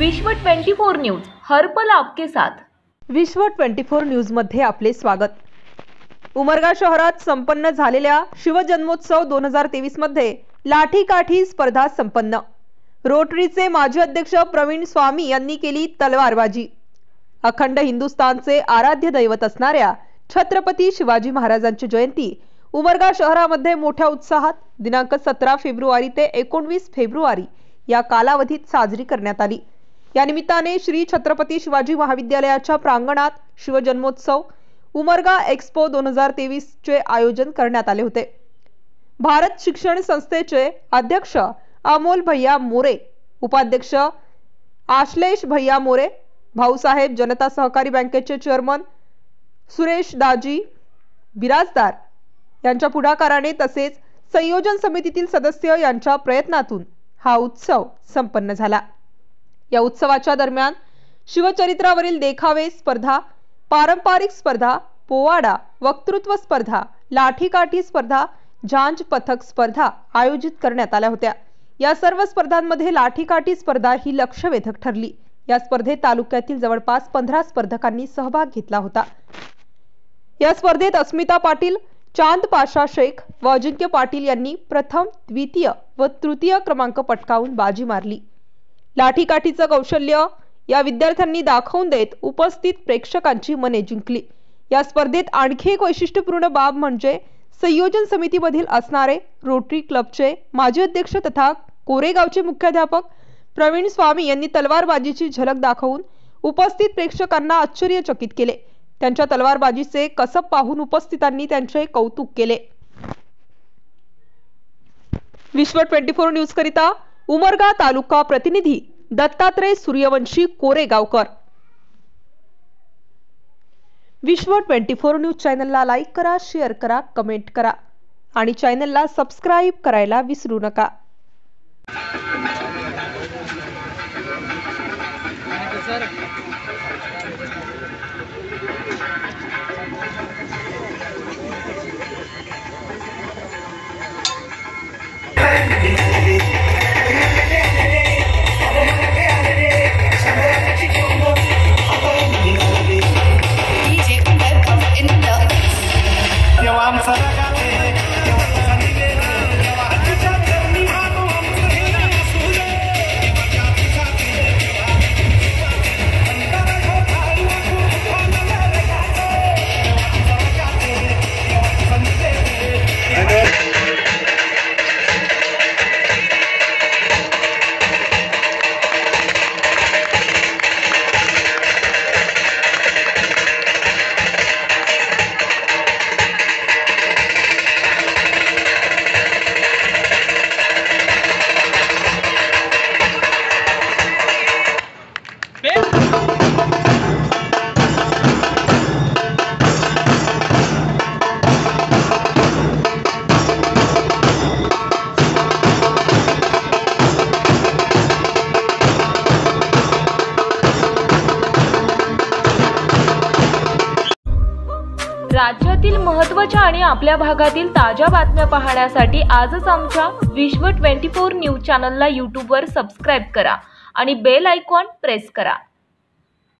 विश्व 24 न्यूज हर पल आपके साथ। विश्व 24 न्यूज मध्ये आपले स्वागत। उमरगा शहरात संपन्न झालेल्या शिवजन्मोत्सव 2023 मध्ये लाठीकाठी स्पर्धा संपन्न। रोटरीचे माजी अध्यक्ष प्रवीण स्वामी यांनी केली तलवारबाजी। अखंड हिंदुस्थानचे आराध्य दैवत असणाऱ्या छत्रपती शिवाजी महाराजांची जयंती उमरगा शहरामध्ये मोठ्या उत्साहात दिनांक 17 फेब्रुवारी ते 19 फेब्रुवारी या कालावधीत साजरी करण्यात आली। या निमित्ताने श्री छत्रपती शिवाजी महाविद्यालयाच्या प्रांगणात शिवजन्मोत्सव उमरगा एक्सपो 2023 चे आयोजन करण्यात आले होते। भारत शिक्षण संस्थेचे अध्यक्ष अमोल भैया मोरे, उपाध्यक्ष आश्लेष भैया मोरे, भाऊसाहेब जनता सहकारी बँकेचे चेअरमन सुरेश दाजी बिराजदार यांच्या पुढाकाराने तसेच संयोजन समितीतील सदस्य यांच्या प्रयत्नातून हा उत्सव संपन्न झाला। या उत्सवाच्या दरम्यान शिवचरित्रावरील देखावे स्पर्धा, पारंपरिक स्पर्धा, पोवाडा, वक्तृत्व स्पर्धा, लाठीकाठी स्पर्धा, झांज पथक स्पर्धा आयोजित करण्यात आल्या होत्या। या सर्व स्पर्धांमध्ये लाठीकाठी स्पर्धा ही लक्षवेधक ठरली। या स्पर्धेत तालुक्यातील जवळपास 15 स्पर्धकांनी सहभाग घेतला होता। या स्पर्धेत अस्मिता पाटील, चांद पाशा शेख व अजिंक्य पाटील यांनी प्रथम, द्वितीय व तृतीय क्रमांक पटकावून बाजी मारली। लाठीकाठीचं कौशल्य या विद्यार्थ्यांनी दाखवून देत उपस्थित प्रेक्षकांची मने जिंकली। या स्पर्धेत आणखी एक वैशिष्ट्यपूर्ण बाब म्हणजे संयोजन समितीमधील असणारे रोटरी क्लबचे माजी अध्यक्ष तथा कोरेगावचे मुख्याध्यापक प्रवीण स्वामी यांनी तलवारबाजीची झलक दाखवून उपस्थित प्रेक्षकांना आश्चर्यचकित केले। त्यांच्या तलवारबाजीचे कसब पाहून उपस्थितांनी त्यांचे कौतुक केले। विश्व 24 न्यूज करिता उमरगा तालुका प्रतिनिधी दत्तात्रय सूर्यवंशी कोरेगावकर। विश्व 24 न्यूज चॅनलला लाईक करा, शेअर करा, कमेंट करा आणि चॅनलला सबस्क्राइब करायला विसरू नका। राज्यातील महत्त्वाच्या आणि आपल्या भागातील ताज्या बातम्या पाहण्यासाठी आजच आमच्या विश्व 24 न्यूज चॅनलला YouTube वर सबस्क्राइब करा आणि बेल आयकॉन प्रेस करा।